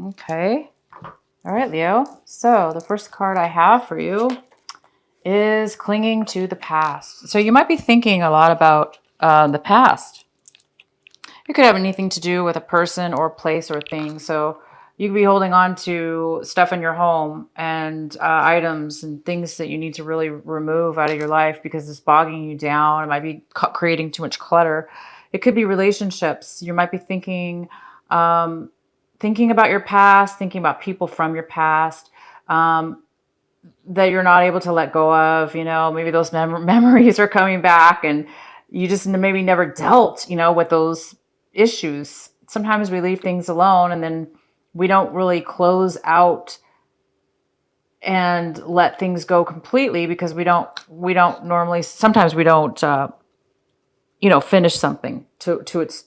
Okay. All right, Leo. So the first card I have for you is clinging to the past. So you might be thinking a lot about the past. It could have anything to do with a person or place or thing. So you could be holding on to stuff in your home and items and things that you need to really remove out of your life because it's bogging you down. It might be creating too much clutter. It could be relationships. You might be um, thinking about your past, thinking about people from your past. Um, that you're not able to let go of, maybe those memories are coming back and you just maybe never dealt, with those issues. Sometimes we leave things alone and then we don't really close out and let things go completely because we don't normally, sometimes we don't, finish something to its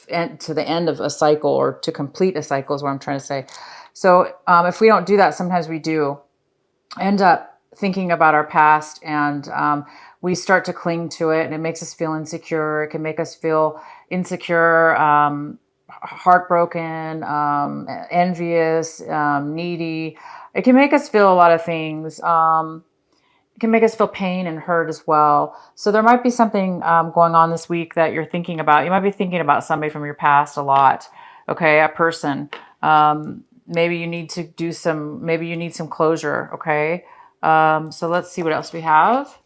end, to the end of a cycle, or to complete a cycle is what I'm trying to say. So if we don't do that, sometimes we do end up thinking about our past, and we start to cling to it, and it makes us feel insecure. It can make us feel insecure, heartbroken, envious, needy. It can make us feel a lot of things. It can make us feel pain and hurt as well. So there might be something going on this week that you're thinking about. You might be thinking about somebody from your past a lot. Okay, a person. Maybe you need to do some. Maybe you need some closure. Okay. So let's see what else we have.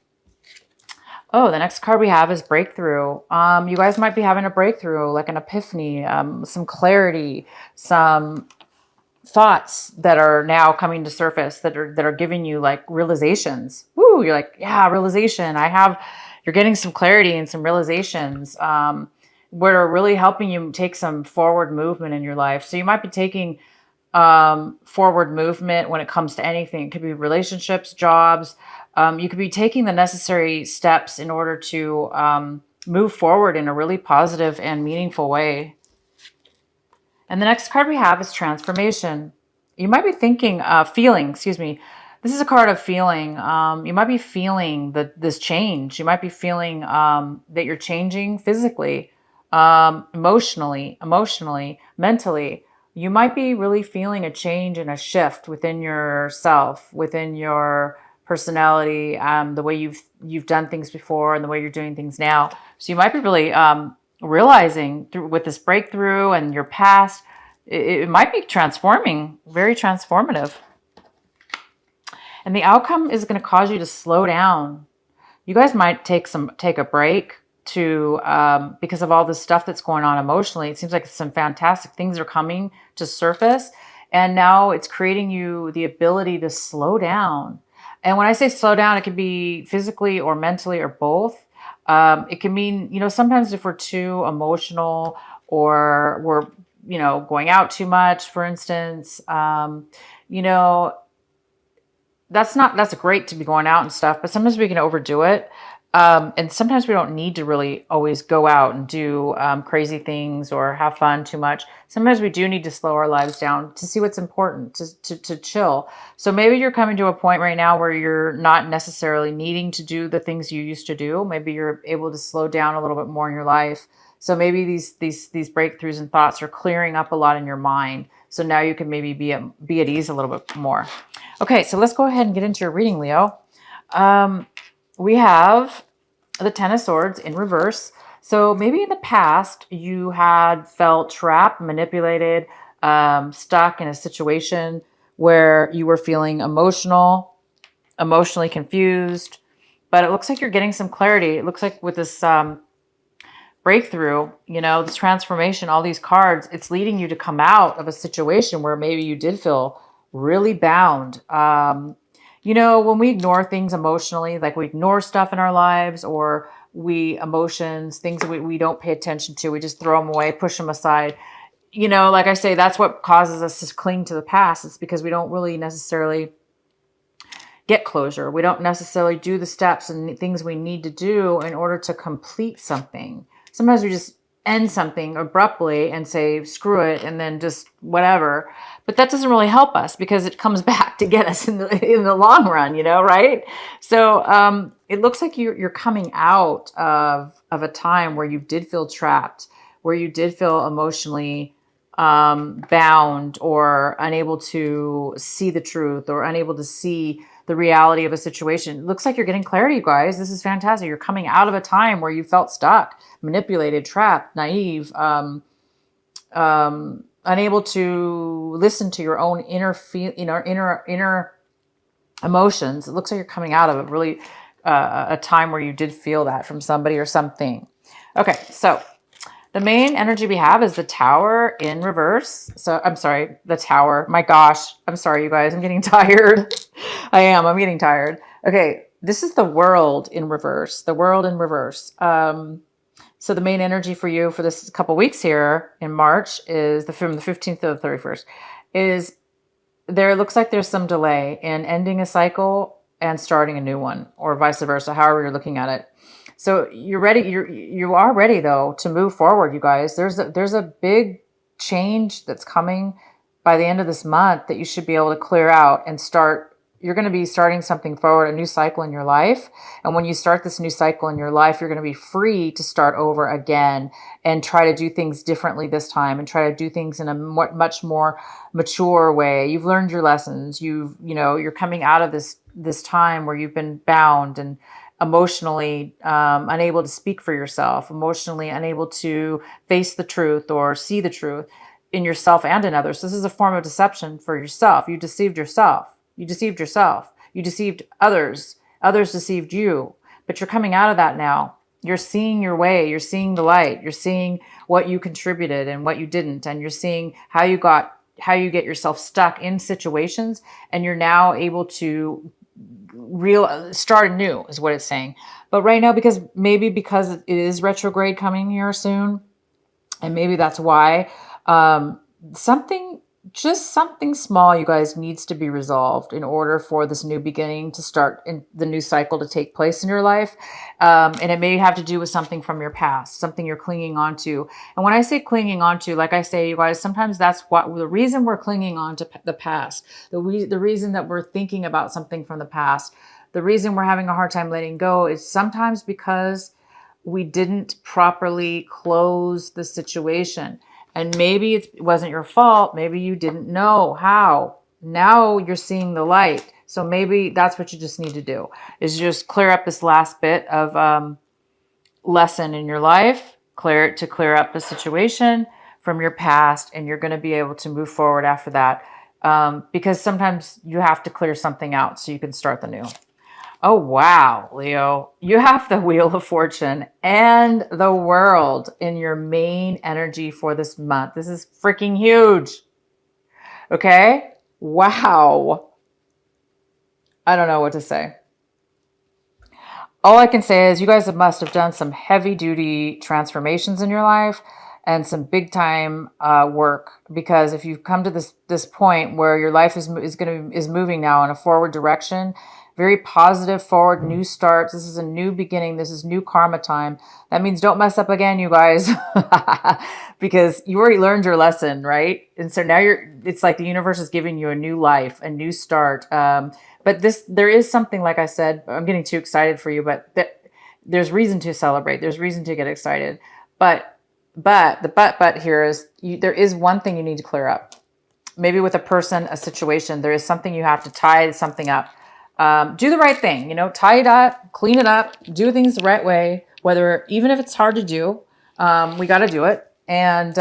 Oh, the next card we have is breakthrough. You guys might be having a breakthrough, like an epiphany, some clarity, some thoughts that are now coming to surface that are giving you like realizations. Woo, you're like, yeah, realization. You're getting some clarity and some realizations, where are really helping you take some forward movement in your life. So you might be taking forward movement when it comes to anything. It could be relationships, jobs. You could be taking the necessary steps in order to move forward in a really positive and meaningful way. And the next card we have is transformation. You might be thinking, feeling, excuse me. This is a card of feeling. You might be feeling this change. You might be feeling that you're changing physically, emotionally, mentally. You might be really feeling a change and a shift within yourself, within your personality, the way you've done things before and the way you're doing things now. So you might be really realizing through with this breakthrough and your past, it might be transforming, very transformative. And the outcome is going to cause you to slow down. You guys might take a break to because of all this stuff that's going on emotionally. It seems like some fantastic things are coming to surface, and now it's creating you the ability to slow down. And when I say slow down, it could be physically or mentally or both. It can mean, sometimes if we're too emotional or we're, going out too much, for instance, you know, that's great to be going out and stuff, but sometimes we can overdo it. And sometimes we don't need to really always go out and do crazy things or have fun too much. Sometimes we do need to slow our lives down to see what's important, to chill. So maybe you're coming to a point right now where you're not necessarily needing to do the things you used to do. Maybe you're able to slow down a little bit more in your life. So maybe these breakthroughs and thoughts are clearing up a lot in your mind. So now you can maybe be at ease a little bit more. Okay, so let's go ahead and get into your reading, Leo. We have the Ten of Swords in reverse. So maybe in the past you had felt trapped, manipulated, stuck in a situation where you were feeling emotionally confused. But it looks like you're getting some clarity. It looks like with this breakthrough, this transformation, all these cards, it's leading you to come out of a situation where maybe you did feel really bound. When we ignore things emotionally, like we ignore stuff in our lives, or emotions, things that we don't pay attention to, we just throw them away, push them aside. Like I say, that's what causes us to cling to the past. It's because we don't really necessarily get closure. We don't necessarily do the steps and things we need to do in order to complete something. Sometimes we just end something abruptly and say, screw it, and then just whatever. But that doesn't really help us because it comes back to get us in the long run, right? So it looks like you're coming out of a time where you did feel trapped, where you did feel emotionally bound or unable to see the truth or unable to see the reality of a situation. It looks like you're getting clarity, you guys. This is fantastic. You're coming out of a time where you felt stuck, manipulated, trapped, naive, unable to listen to your own inner emotions. It looks like you're coming out of a time where you did feel that from somebody or something. Okay, so the main energy we have is the Tower in reverse. So I'm sorry, the Tower. My gosh, I'm sorry, you guys. I'm getting tired. I'm getting tired. Okay, this is the World in reverse. The World in reverse. So the main energy for you for this couple weeks here in March is from the 15th to the 31st is there looks like there's some delay in ending a cycle and starting a new one, or vice versa, however you're looking at it. So you're ready. You are ready though to move forward, you guys. There's a big change that's coming by the end of this month that you should be able to clear out and start. You're going to be starting something forward, a new cycle in your life. And when you start this new cycle in your life, you're going to be free to start over again and try to do things differently this time and try to do things in a much more mature way. You've learned your lessons. You're coming out of this time where you've been bound and emotionally unable to speak for yourself, emotionally unable to face the truth or see the truth in yourself and in others. This is a form of deception for yourself. You deceived yourself. You deceived yourself. You deceived others. Others deceived you. But you're coming out of that now. You're seeing your way. You're seeing the light. You're seeing what you contributed and what you didn't. And you're seeing how you get yourself stuck in situations. And you're now able to start anew is what it's saying. But right now, because it is retrograde coming here soon, and maybe that's why, something small, you guys, needs to be resolved in order for this new beginning to start in the new cycle to take place in your life. And it may have to do with something from your past, something you're clinging on to. And when I say clinging on to, like I say, you guys, sometimes that's the reason we're clinging on to the past, the reason that we're thinking about something from the past, the reason we're having a hard time letting go is sometimes because we didn't properly close the situation. And maybe it wasn't your fault. Maybe you didn't know how. Now you're seeing the light. So maybe that's what you just need to do, is just clear up this last bit of lesson in your life, clear up the situation from your past, and you're going to be able to move forward after that. Because sometimes you have to clear something out so you can start the new. Oh, wow, Leo, you have the Wheel of Fortune and the World in your main energy for this month. This is freaking huge. Okay. Wow. I don't know what to say. All I can say is you guys must have done some heavy duty transformations in your life and some big time work, because if you've come to this point where your life is moving now in a forward direction, very positive, forward, new starts. This is a new beginning. This is new karma time. That means don't mess up again, you guys, because you already learned your lesson, right? And so now it's like the universe is giving you a new life, a new start. But there is something, like I said, I'm getting too excited for you, but there's reason to celebrate. There's reason to get excited. But here is, there is one thing you need to clear up. Maybe with a person, a situation, there is something you have to tie something up. Do the right thing, tie it up, clean it up, do things the right way, even if it's hard to do, we got to do it. And,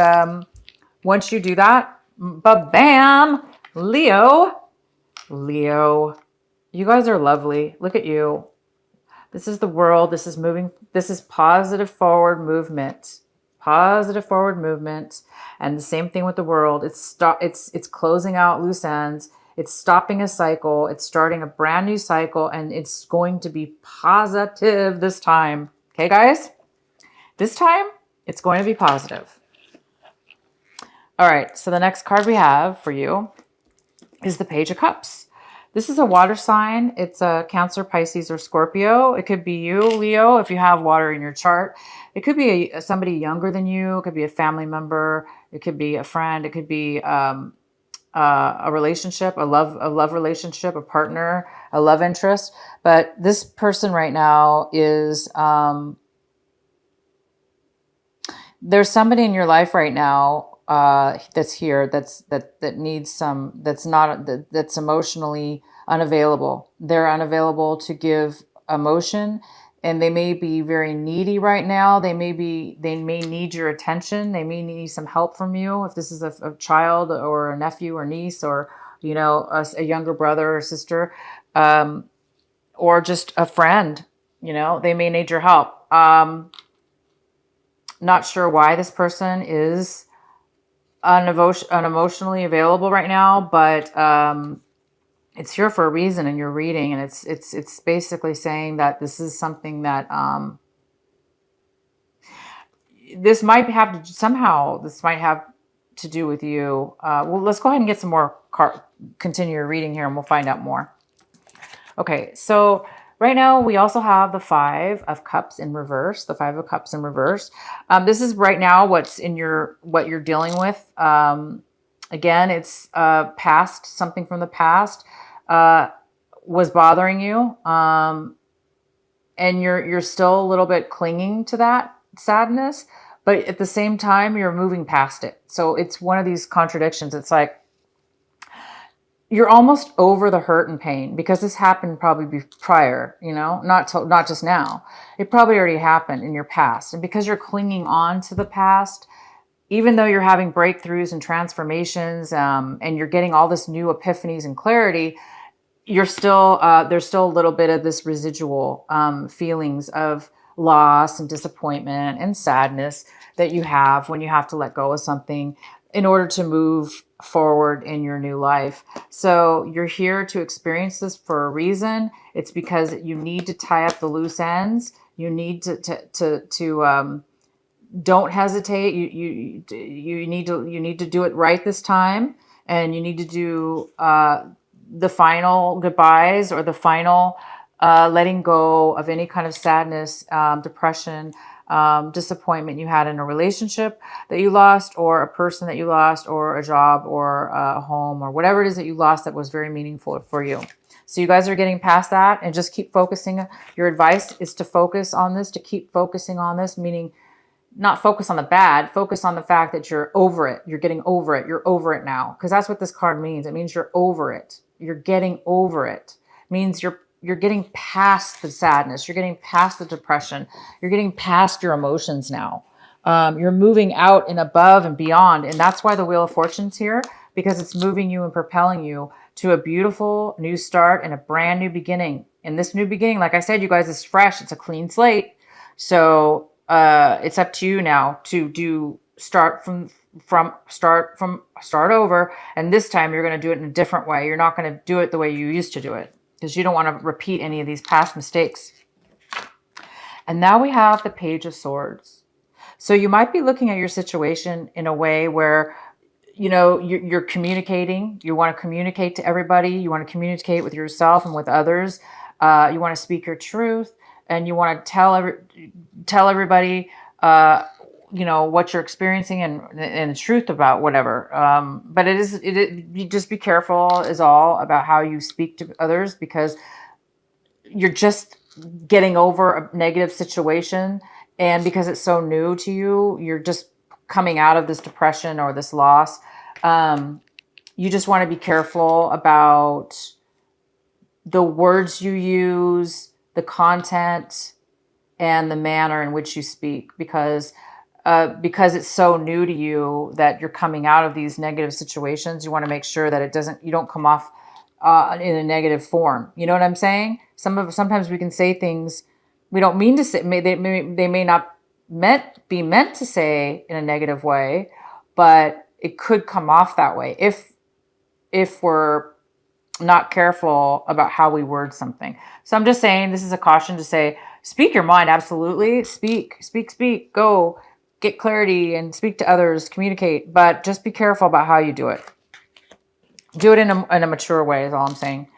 once you do that, bam, Leo, you guys are lovely. Look at you. This is the World. This is moving. This is positive forward movement, and the same thing with the World. It's closing out loose ends. It's stopping a cycle. It's starting a brand new cycle, and it's going to be positive this time. Okay, guys? This time, it's going to be positive. All right, so the next card we have for you is the Page of Cups. This is a water sign. It's a Cancer, Pisces, or Scorpio. It could be you, Leo, if you have water in your chart. It could be somebody younger than you. It could be a family member. It could be a friend. It could be a relationship, a love relationship, a partner, a love interest. But this person right now is, there's somebody in your life right now that's here, that needs some, that's emotionally unavailable. They're unavailable to give emotion, and they may be very needy right now. They may need your attention. They may need some help from you. If this is a child or a nephew or niece, or a younger brother or sister, or just a friend, they may need your help. Not sure why this person is unemotionally available right now, but it's here for a reason in your reading, and it's basically saying that this is something that this might have to do with you. Well, let's go ahead and get some more continue your reading here, and we'll find out more. Okay, so right now we also have the Five of Cups in reverse. The Five of Cups in reverse. This is right now what you're dealing with. Again, it's past, something from the past was bothering you, and you're still a little bit clinging to that sadness, but at the same time you're moving past it. So it's one of these contradictions. It's like you're almost over the hurt and pain, because this happened probably prior, not just now. It probably already happened in your past, and because you're clinging on to the past, even though you're having breakthroughs and transformations, and you're getting all this new epiphanies and clarity, you're still there's still a little bit of this residual feelings of loss and disappointment and sadness that you have when you have to let go of something in order to move forward in your new life. So you're here to experience this for a reason. It's because you need to tie up the loose ends. You need to don't hesitate. You need to do it right this time, and you need to do the final goodbyes, or the final letting go of any kind of sadness, depression, disappointment you had in a relationship that you lost, or a person that you lost, or a job, or a home, or whatever it is that you lost that was very meaningful for you. So you guys are getting past that, and just keep focusing. Your advice is to focus on this, to keep focusing on this, meaning not focus on the bad, focus on the fact that you're over it. You're getting over it. You're over it now. Because that's what this card means. It means you're over it. You're getting over it. It means you're getting past the sadness. You're getting past the depression. You're getting past your emotions now. You're moving out and above and beyond. And that's why the Wheel of Fortune's here, because it's moving you and propelling you to a beautiful new start and a brand new beginning. And this new beginning, like I said, you guys, is fresh. It's a clean slate. So it's up to you now to start over. And this time you're going to do it in a different way. You're not going to do it the way you used to do it, because you don't want to repeat any of these past mistakes. And now we have the Page of Swords. So you might be looking at your situation in a way where, you're communicating. You want to communicate to everybody. You want to communicate with yourself and with others. You want to speak your truth, and you want to tell everybody, what you're experiencing and the truth about whatever. But you just be careful is all about how you speak to others, because you're just getting over a negative situation. And because it's so new to you, you're just coming out of this depression or this loss. You just want to be careful about the words you use, the content, and the manner in which you speak, because it's so new to you that you're coming out of these negative situations. You want to make sure that you don't come off in a negative form. You know what I'm saying? Sometimes we can say things we don't mean to say. They may not be meant to say in a negative way, but it could come off that way if we're not careful about how we word something. So I'm just saying, this is a caution to say, speak your mind. Absolutely. Speak, go get clarity and speak to others, communicate, but just be careful about how you do it. Do it in a mature way is all I'm saying.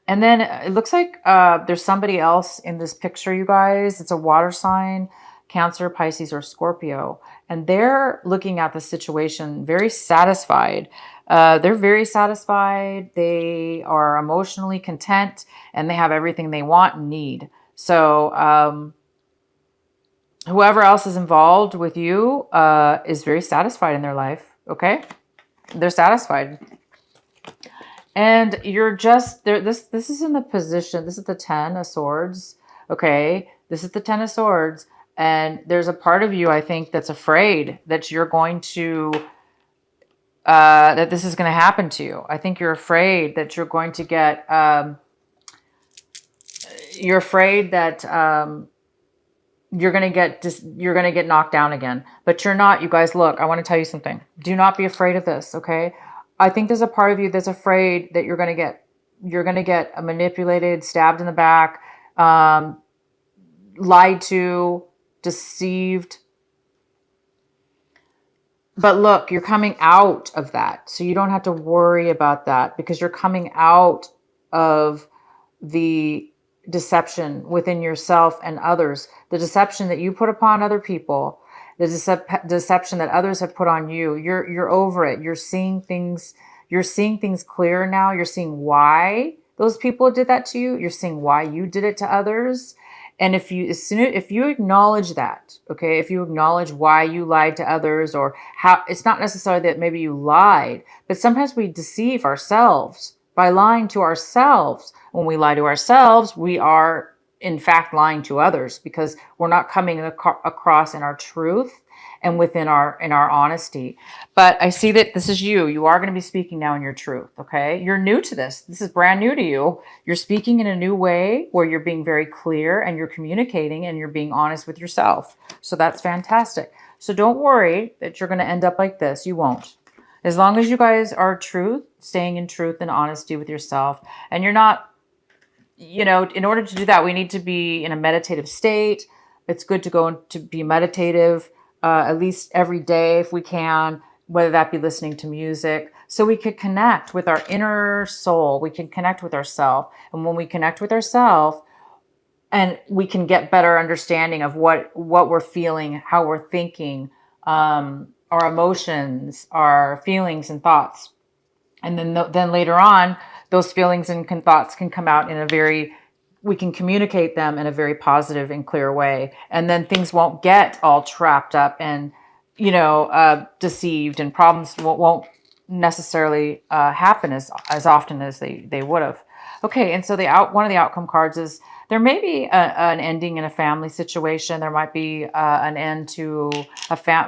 And then it looks like there's somebody else in this picture, you guys. It's a water sign, Cancer, Pisces, or Scorpio. And they're looking at the situation very satisfied. They're very satisfied. They are emotionally content, and they have everything they want and need. So whoever else is involved with you is very satisfied in their life. Okay? They're satisfied. And you're just there. This is in the position. This is the 10 of Swords. Okay. This is the 10 of Swords. And there's a part of you, I think, that's afraid that you're going to that this is going to happen to you. I think you're afraid that you're going to get you're afraid that you're going to get knocked down again. But you're not, you guys. Look, I want to tell you something. Do not be afraid of this, okay? I think there's a part of you that's afraid that you're going to get manipulated, stabbed in the back, lied to, deceived. But look, you're coming out of that. So you don't have to worry about that because you're coming out of the deception within yourself and others, the deception that you put upon other people, the deception that others have put on you. You're over it. You're seeing things clear now. You're seeing why those people did that to you. You're seeing why you did it to others. And if you acknowledge that, okay, if you acknowledge why you lied to others, or how, it's not necessarily that maybe you lied, but sometimes we deceive ourselves by lying to ourselves. When we lie to ourselves, we are in fact lying to others because we're not coming across in our truth and within our honesty. But I see that this is you. You are going to be speaking now in your truth, okay? You're new to this. This is brand new to you. You're speaking in a new way where you're being very clear and you're communicating and you're being honest with yourself. So that's fantastic. So don't worry that you're going to end up like this. You won't. As long as you guys are truth, staying in truth and honesty with yourself, and you're not, in order to do that, we need to be in a meditative state. It's good to go to be meditative at least every day if we can, whether that be listening to music, so we could connect with our inner soul. We can connect with ourselves. And when we connect with ourselves, and we can get better understanding of what we're feeling, how we're thinking, our emotions, our feelings and thoughts. And then later on, those feelings and thoughts can come out we can communicate them in a very positive and clear way. And then things won't get all trapped up and, deceived, and problems won't necessarily happen as often as they would have. Okay. And so one of the outcome cards is there may be an ending in a family situation. There might be an end to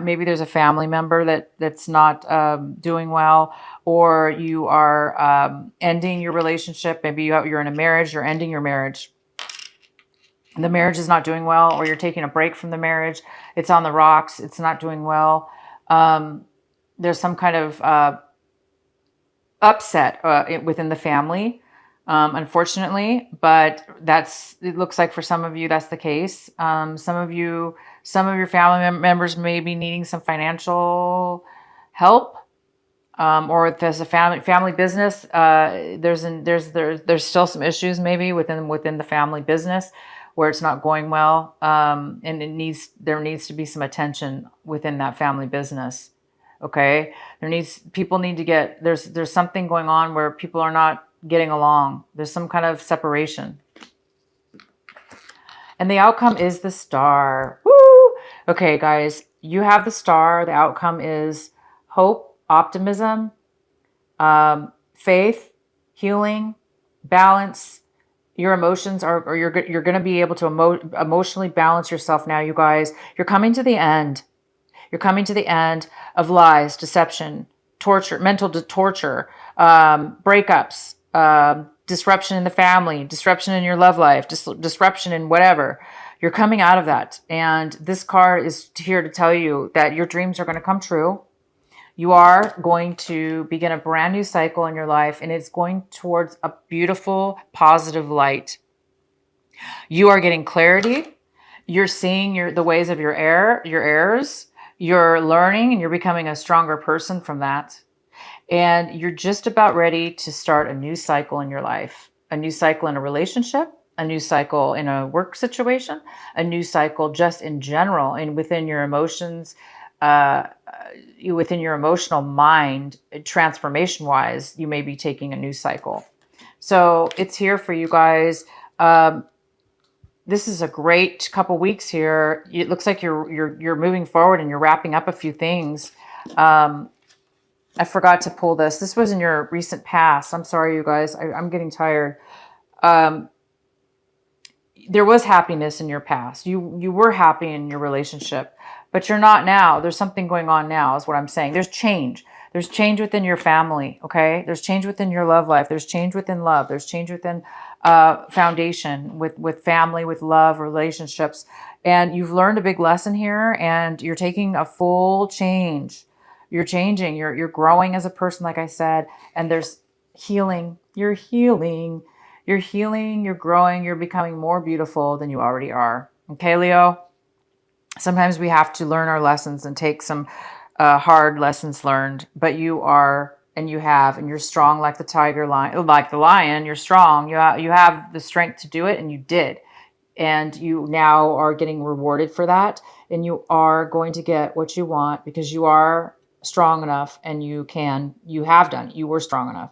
maybe there's a family member that's not doing well, or you are ending your relationship. Maybe you're in a marriage, you're ending your marriage. The marriage is not doing well, or you're taking a break from the marriage. It's on the rocks. It's not doing well. There's some kind of upset within the family. Unfortunately, but it looks like for some of you, that's the case. Some of your family members may be needing some financial help, or if there's a family business, there's still some issues maybe within the family business where it's not going well. And there needs to be some attention within that family business. Okay. People need to there's something going on where people are not getting along. There's some kind of separation. And the outcome is the Star. Woo! Okay, guys, you have the Star. The outcome is hope, optimism, faith, healing, balance. Your emotions or you're going to be able to emotionally balance yourself now, you guys. You're coming to the end. You're coming to the end of lies, deception, torture, mental torture, breakups, disruption in the family, disruption in your love life, disruption in whatever. You're coming out of that. And this card is here to tell you that your dreams are going to come true. You are going to begin a brand new cycle in your life, and it's going towards a beautiful, positive light. You are getting clarity. You're seeing the ways of your errors. You're learning, and you're becoming a stronger person from that. And you're just about ready to start a new cycle in your life, a new cycle in a relationship, a new cycle in a work situation, a new cycle just in general and within your emotions, within your emotional mind, transformation wise, you may be taking a new cycle. So it's here for you guys. This is a great couple weeks here. It looks like you're moving forward and you're wrapping up a few things. I forgot to pull this. This was in your recent past. I'm sorry, you guys. I'm getting tired. Um, there was happiness in your past. You were happy in your relationship, but you're not now. There's something going on now, is what I'm saying. There's change. There's change within your family, okay? There's change within your love life. There's change within love. There's change within foundation, with family, with love, relationships. And you've learned a big lesson here, and you're taking a full change. You're changing. You're growing as a person, like I said, and there's healing. You're healing. You're healing, you're growing, you're becoming more beautiful than you already are. Okay, Leo? Sometimes we have to learn our lessons and take some hard lessons learned, but you are, and you have, and you're strong like the tiger lion, like the lion. You're strong. You have the strength to do it, and you did. And you now are getting rewarded for that. And you are going to get what you want because you are strong enough, and you have done it. You were strong enough.